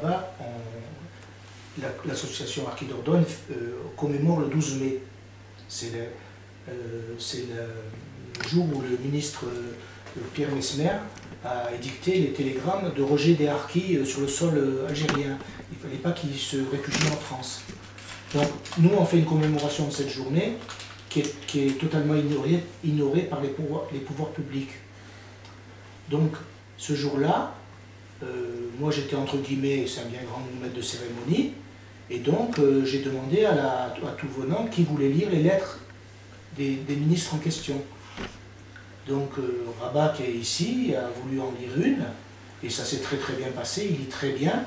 Rabat, l'association Harki d'Ordonne commémore le 12 mai. C'est le jour où le ministre Pierre Messmer a édicté les télégrammes de rejet des Harkis sur le sol algérien. Il ne fallait pas qu'ils se réfugient en France. Donc nous, on fait une commémoration de cette journée qui est totalement ignorée par les pouvoirs publics. Donc ce jour-là, moi j'étais entre guillemets, c'est un bien grand maître de cérémonie, et donc j'ai demandé à tout venant qui voulait lire les lettres des ministres en question. Donc Rabat qui est ici a voulu en lire une, et ça s'est très bien passé, il lit très bien,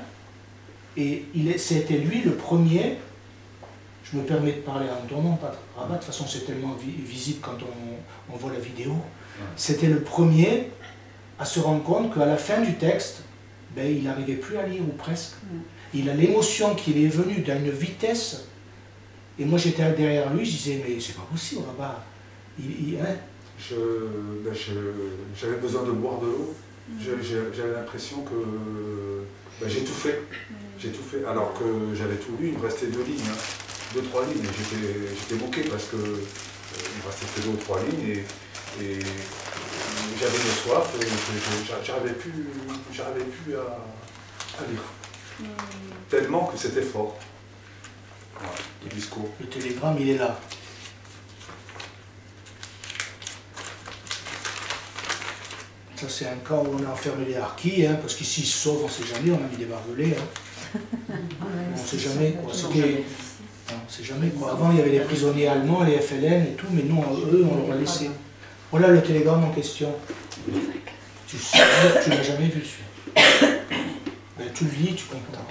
et c'était lui le premier, je me permets de parler en ton nom, Rabat, de toute façon c'est tellement visible quand on voit la vidéo, c'était le premier à se rendre compte qu'à la fin du texte, ben, il n'arrivait plus à lire, ou presque. Il a l'émotion qui lui est venue d'une vitesse, et moi j'étais derrière lui, je disais, mais c'est pas possible, Rabat. Hein? J'avais besoin de boire de l'eau, j'avais l'impression que j'ai tout fait. J'ai tout fait, alors que j'avais tout lu, il me restait 2 lignes, 2-3 lignes, et j'étais moqué parce que il me restait que 2 ou 3 lignes, et j'avais une soif, et j'arrivais plus à lire. Tellement que c'était fort, voilà, le discours. Le télégramme, il est là. Ça, c'est un cas où on a enfermé les Harkis, hein, parce qu'ici, ils se sauvent, on ne sait jamais, on a mis des barbelés. Hein. On ne sait jamais, quoi. On sait jamais, quoi. Avant, il y avait les prisonniers allemands, les FLN et tout, mais nous, eux, on leur a laissé. Voilà le télégramme en question. Tu l'as jamais vu, celui-là. Ben, tu le lis, tu comprends.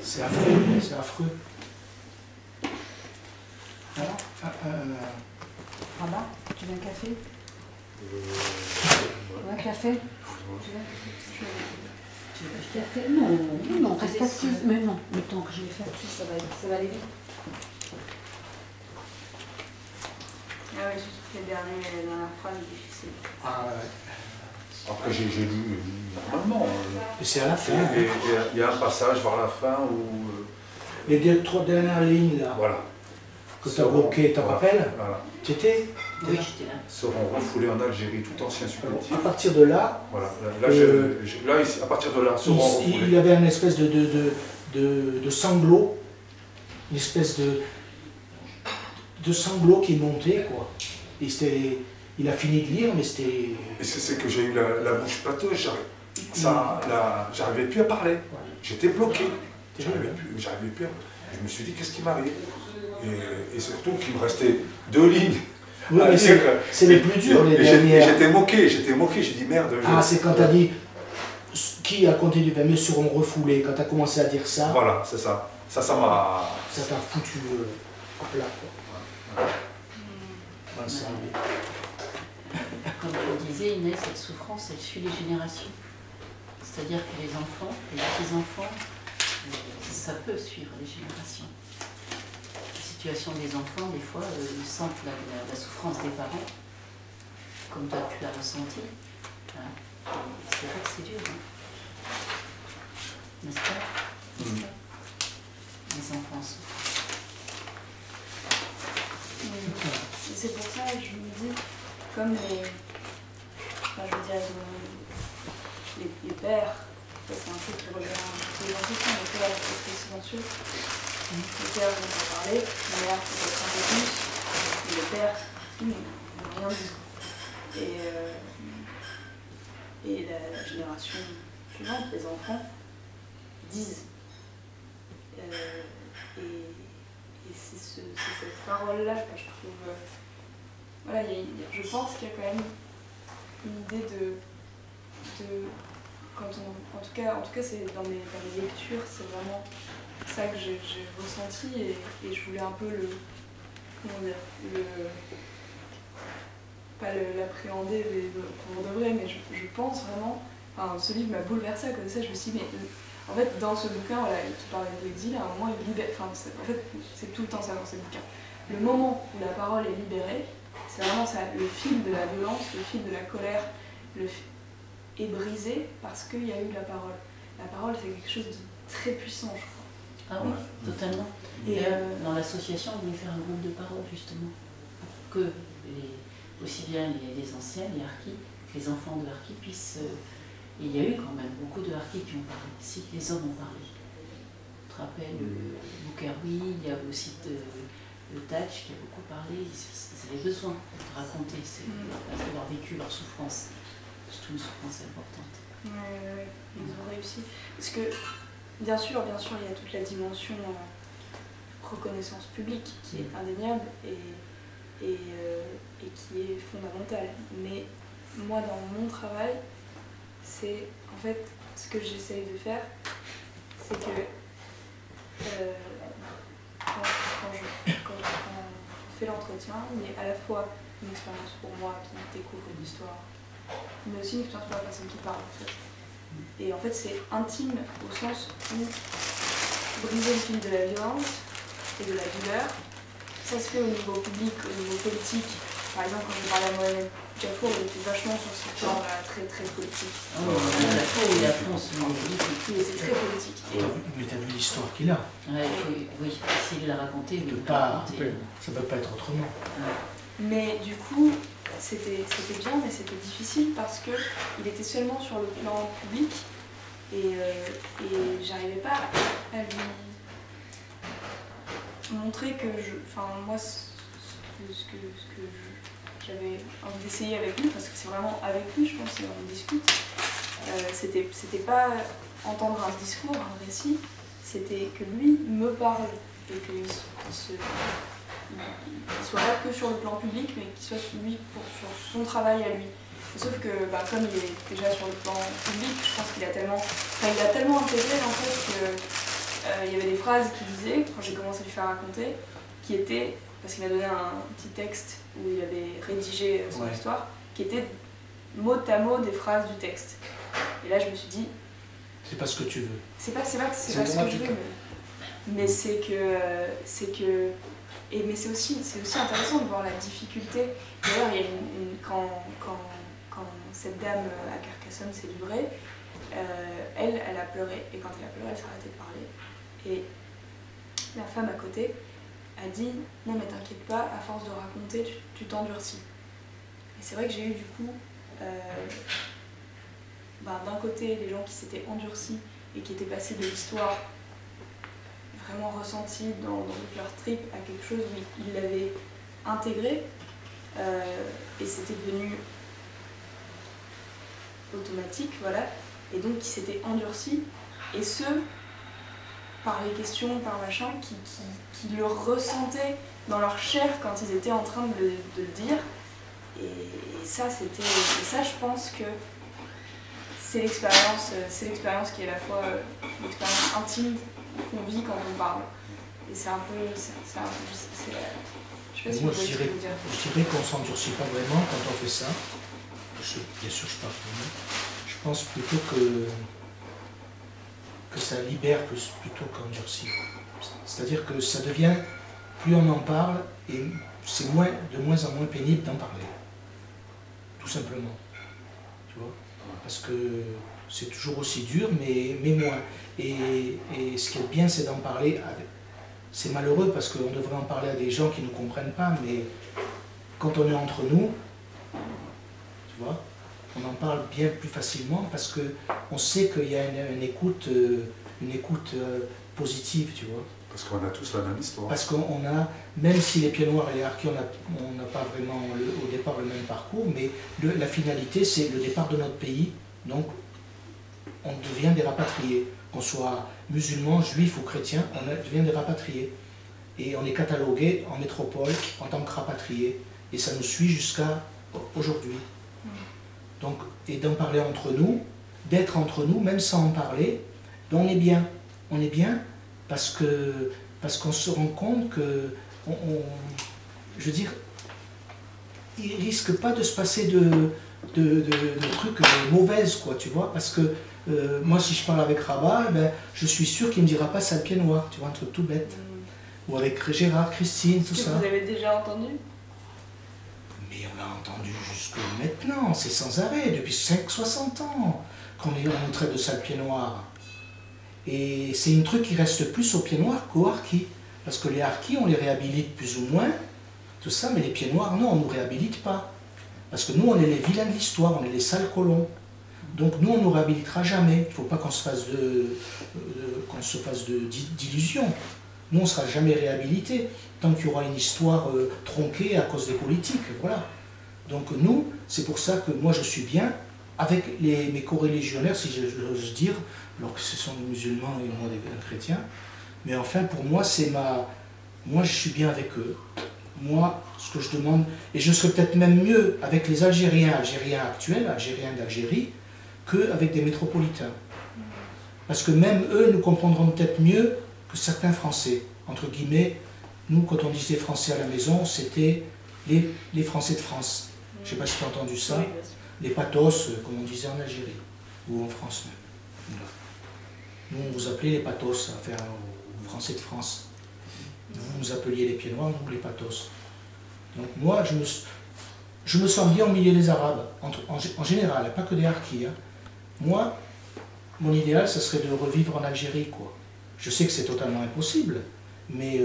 C'est affreux, c'est affreux. Rabat, tu veux un café? Un café? Tu veux un café? Non, reste assise. Mais non, le temps que je vais faire, ça va aller vite. Ah oui, je trouve que les dernières phrases difficiles. Ah ouais. Après, j'ai lu normalement. Et c'est à la fin. Il y a un passage vers la fin où... Les 3 dernières lignes, là. Voilà. Que tu as bloqué, t'en rappelles? Voilà. Tu étais? Oui, j'étais là. Seront refoulés en Algérie, tout ancien supplétif. À partir de là... Voilà. Là, à partir de là, seront refoulés. Il y avait une espèce de sanglot, une espèce de sanglot qui est monté, quoi. Et c'était... Il a fini de lire, mais c'était... Et c'est que j'ai eu la bouche pâteuse, j'arrivais plus à parler. J'étais bloqué. J'arrivais plus à... Je me suis dit, qu'est-ce qui m'arrive? Et surtout qu'il me restait 2 lignes. Oui, mais c'est les plus durs, les dernières. J'étais moqué, j'ai dit merde. Ah, c'est quand tu as dit, qui a compté du 20 seront refoulés, quand tu as commencé à dire ça. Voilà, c'est ça. Ça m'a... Ça t'a foutu à plat, quoi. Ouais, ça, comme je le disais, Inès, cette souffrance, elle suit les générations. C'est-à-dire que les enfants, les petits-enfants, ça peut suivre les générations. La situation des enfants, des fois, ils sentent la souffrance des parents, comme toi tu l'as ressenti. Hein. C'est vrai que c'est dur, hein. N'est-ce pas? Les enfants souffrent. C'est pour ça que je me dis, comme les pères, ça c'est un truc qui revient les ancêtres, les pères c'est silencieux. Les pères vont pas parler, la mère peut-être un peu plus, mais le père, ils n'ont rien dit. Et la génération suivante, les enfants, disent. Et c'est cette parole-là que je trouve... voilà, je pense qu'il y a quand même une idée de quand on, en tout cas c'est dans mes lectures, c'est vraiment ça que j'ai ressenti et je voulais un peu pas l'appréhender pour de vrai, mais je pense vraiment, enfin, ce livre m'a bouleversée à cause de ça. Je me suis dit, mais en fait dans ce bouquin voilà, qui parlait de l'exil, à un moment il libère, enfin en fait c'est tout le temps ça dans ces bouquins. Le moment où la parole est libérée, c'est vraiment ça, le fil de la violence, le fil de la colère est brisé parce qu'il y a eu la parole. la parole c'est quelque chose de très puissant, je crois. Ah oui, totalement. Et dans l'association, on voulait faire un groupe de parole justement, pour que aussi bien les anciens, les harkis, que les enfants de harkis puissent... il y a eu quand même beaucoup de harkis qui ont parlé, si les hommes ont parlé. Tu te rappelles, Boukaroui, il y a aussi le Tadj qui a beaucoup parlé, ils avaient besoin de raconter, d'avoir vécu leur souffrance, surtout une souffrance importante. Ouais, ils ont réussi. Parce que, bien sûr, il y a toute la dimension reconnaissance publique qui est indéniable et qui est fondamentale. Mais moi, dans mon travail, c'est en fait ce que j'essaye de faire, c'est que quand on fait l'entretien, il y a à la fois une expérience pour moi qui découvre une histoire, mais aussi une expérience pour la personne qui parle en fait. Et en fait c'est intime au sens où briser le fil de la violence et de la douleur, ça se fait au niveau public, au niveau politique. Par exemple quand je parlais à Mohamed Jafour, il était vachement sur ce plan-là, très très politique. Ah oui, il a France, il était très politique. Mais t'as vu l'histoire qu'il a. Ouais, oui, s'il l'a raconté, il l'a raconté. Ça ne peut pas être autrement. Mais du coup, c'était bien, mais c'était difficile parce qu'il était seulement sur le plan public et j'arrivais pas à lui montrer que moi, ce que j'avais envie d'essayer avec lui, parce que c'est vraiment avec lui, je pense, et on discute, c'était pas entendre un discours, un récit, c'était que lui me parle et qu'il soit là que sur le plan public, mais qu'il soit lui sur son travail à lui. Sauf que comme il est déjà sur le plan public, je pense qu'il a tellement intégré en fait qu'il y avait des phrases qu'il disait, quand j'ai commencé à lui faire raconter, qui étaient, parce qu'il m'a donné un petit texte où il avait rédigé son histoire, qui était mot à mot des phrases du texte. Et là je me suis dit... C'est pas ce que tu veux. C'est pas ce que je veux, mais c'est que... mais c'est aussi intéressant de voir la difficulté. D'ailleurs, il y a quand cette dame à Carcassonne s'est livrée, elle a pleuré, et quand elle a pleuré, elle s'est arrêtée de parler. Et la femme à côté a dit « Non mais t'inquiète pas, à force de raconter, tu t'endurcis ». Et c'est vrai que j'ai eu du coup, d'un côté, les gens qui s'étaient endurcis et qui étaient passés de l'histoire vraiment ressentie dans toute leur trip à quelque chose où ils l'avaient intégré et c'était devenu automatique, voilà, et donc qui s'étaient endurcis, et ceux, par les questions, par machin, qui le ressentaient dans leur chair quand ils étaient en train de le dire, et ça, je pense que c'est l'expérience qui est à la fois l'expérience intime qu'on vit quand on parle. Et c'est un peu... je sais pas si moi, vous voyez ce que je veux dire. Je dirais qu'on ne s'endurcit pas vraiment quand on fait ça. Bien sûr, je parle pour moi. Je pense plutôt que ça libère plutôt qu'endurcit. C'est-à-dire que ça devient, plus on en parle, et c'est de moins en moins pénible d'en parler. Tout simplement. Tu vois ? Parce que c'est toujours aussi dur, mais moins. Et ce qui est bien, c'est d'en parler. C'est malheureux parce qu'on devrait en parler à des gens qui ne nous comprennent pas, mais quand on est entre nous, tu vois, on en parle bien plus facilement parce qu'on sait qu'il y a une écoute positive, tu vois. Parce qu'on a tous la même histoire. Parce qu'on a, même si les Pieds Noirs et les Harkis, on n'a pas vraiment au départ le même parcours, mais la finalité, c'est le départ de notre pays. Donc, on devient des rapatriés. Qu'on soit musulman, juif ou chrétien, on devient des rapatriés. Et on est catalogué en métropole en tant que rapatriés. Et ça nous suit jusqu'à aujourd'hui. Donc, et d'en parler entre nous, d'être entre nous, même sans en parler, on est bien. On est bien parce qu'on se rend compte que, je veux dire, il risque pas de se passer de trucs mauvaises, quoi, tu vois, parce que moi, si je parle avec Rabat, ben, je suis sûr qu'il ne me dira pas sale pied noir, tu vois, un truc tout bête. Ou avec Gérard, Christine, tout ça. Vous avez déjà entendu? Mais on l'a entendu jusque maintenant, c'est sans arrêt, depuis 60 ans qu'on nous traite de sale pied noir. Et c'est un truc qui reste plus aux pieds noirs qu'aux harkis. Parce que les harkis, on les réhabilite plus ou moins, tout ça, mais les pieds noirs, non, on ne nous réhabilite pas. Parce que nous, on est les vilains de l'histoire, on est les sales colons. Donc nous, on ne nous réhabilitera jamais. Il ne faut pas qu'on se fasse d'illusions. Nous, on ne sera jamais réhabilité tant qu'il y aura une histoire tronquée à cause des politiques. Voilà. Donc nous, c'est pour ça que moi, je suis bien avec mes coreligionnaires, si j'ose dire, alors que ce sont des musulmans et moi des chrétiens. Mais enfin, pour moi, moi, je suis bien avec eux. Moi, ce que je demande, et je serais peut-être même mieux avec les Algériens actuels, Algériens d'Algérie, qu'avec des métropolitains. Parce que même eux nous comprendront peut-être mieux que certains Français. Entre guillemets, nous, quand on disait Français à la maison, c'était les Français de France. Je ne sais pas si tu as entendu ça. Les patos, comme on disait en Algérie, ou en France même. Voilà. Nous, on vous appelait les patos, enfin, aux Français de France. Vous nous appeliez les pieds noirs, nous les patos. Donc moi, je me sens bien au milieu des Arabes, en général, pas que des harkis. Hein. Moi, mon idéal, ce serait de revivre en Algérie, quoi. Je sais que c'est totalement impossible, mais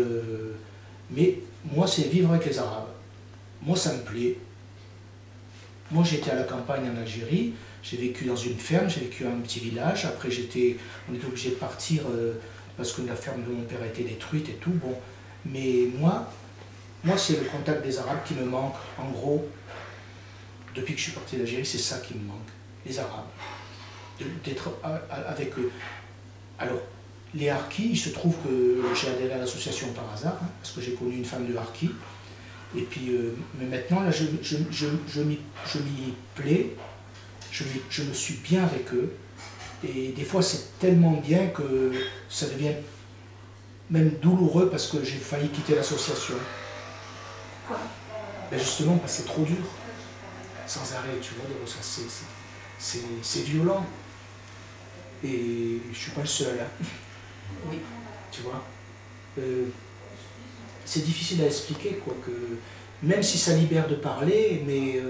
moi, c'est vivre avec les Arabes. Moi, ça me plaît. Moi, j'étais à la campagne en Algérie, j'ai vécu dans une ferme, j'ai vécu dans un petit village. Après, on était obligé de partir parce que la ferme de mon père a été détruite et tout. Bon. Mais moi c'est le contact des Arabes qui me manque. En gros, depuis que je suis parti d'Algérie, c'est ça qui me manque. Les Arabes. D'être avec eux. Alors, les harkis, il se trouve que j'ai adhéré à l'association par hasard, hein, parce que j'ai connu une femme de harkis. Et puis, mais maintenant, là, je m'y plais, je me suis bien avec eux. Et des fois, c'est tellement bien que ça devient même douloureux parce que j'ai failli quitter l'association. Ben justement, parce que c'est trop dur. Sans arrêt, tu vois, c'est violent. Et je ne suis pas le seul. Hein. Oui. Tu vois c'est difficile à expliquer, quoi, que même si ça libère de parler, mais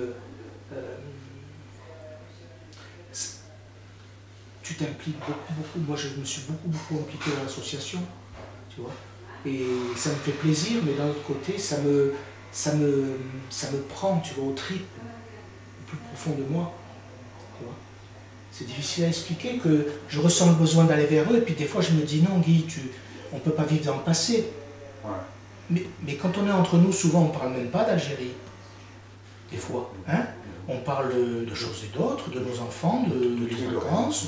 tu t'impliques beaucoup. Moi, je me suis beaucoup impliqué dans l'association, tu vois. Et ça me fait plaisir, mais d'un autre côté, ça me prend, tu vois, au tripes, au plus profond de moi. Tu vois. C'est difficile à expliquer que je ressens le besoin d'aller vers eux, et puis des fois, je me dis non, Guy, on ne peut pas vivre dans le passé. Ouais. Mais quand on est entre nous, souvent on ne parle même pas d'Algérie. Des fois. Hein? On parle de choses et d'autres, de nos enfants, de les vacances,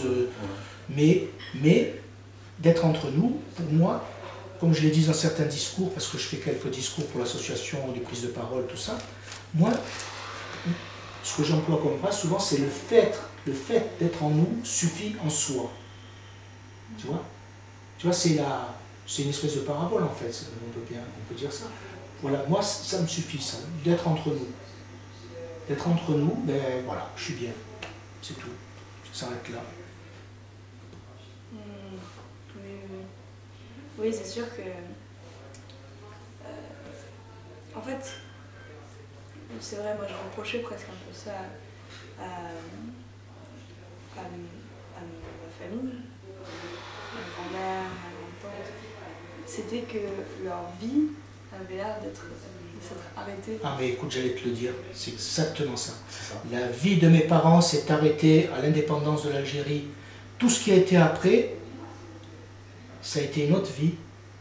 mais d'être entre nous, pour moi, comme je l'ai dit dans certains discours, parce que je fais quelques discours pour l'association, des prises de parole, tout ça, moi, ce que j'emploie comme phrase souvent, c'est le fait d'être en nous suffit en soi. Tu vois, c'est une espèce de parabole en fait, on peut dire ça. Voilà, moi ça me suffit, ça, d'être entre nous. D'être entre nous, ben voilà, je suis bien. C'est tout. Ça s'arrête là. Oui, c'est sûr que... en fait, c'est vrai, moi je reprochais presque un peu ça à ma famille, à ma grand-mère, à ma tante. C'était que leur vie avait l'air d'être arrêtée. Ah mais écoute, j'allais te le dire, c'est exactement ça. La vie de mes parents s'est arrêtée à l'indépendance de l'Algérie. Tout ce qui a été après, ça a été une autre vie.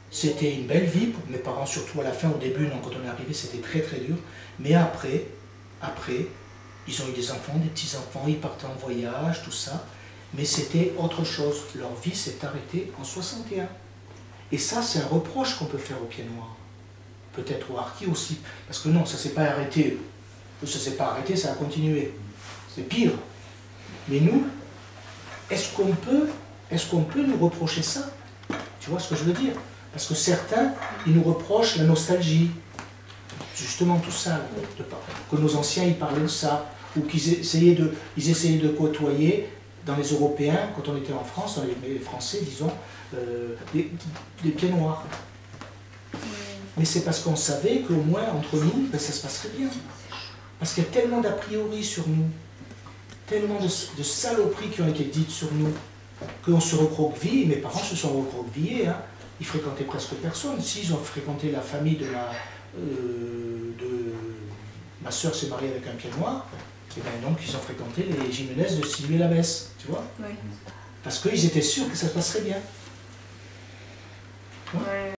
C'était une belle vie pour mes parents, surtout à la fin, au début, donc, quand on est arrivé, c'était très dur. Mais après, ils ont eu des enfants, des petits-enfants, ils partaient en voyage, tout ça. Mais c'était autre chose. Leur vie s'est arrêtée en 61. Et ça, c'est un reproche qu'on peut faire aux pieds noirs. Peut-être aux harkis aussi. Parce que non, ça ne s'est pas arrêté. Ça ne s'est pas arrêté, ça a continué. C'est pire. Mais nous, est-ce qu'on peut nous reprocher ça? Tu vois ce que je veux dire? Parce que certains, ils nous reprochent la nostalgie. Justement tout ça. Que nos anciens, ils parlaient de ça. Ou qu'ils essayaient de côtoyer dans les Européens, quand on était en France, dans les Français, disons, des pieds noirs. Mais c'est parce qu'on savait qu'au moins, entre nous, ben, ça se passerait bien. Parce qu'il y a tellement d'a priori sur nous, tellement de saloperies qui ont été dites sur nous, qu'on se recroqueville, mes parents se sont recroquevillés, hein. Ils fréquentaient presque personne. S'ils ont fréquenté la famille de ma soeur s'est mariée avec un pied noir, et bien donc ils ont fréquenté les Jiménez de Sylvie Lamesse, tu vois, Oui. parce qu'ils étaient sûrs que ça se passerait bien. Ouais.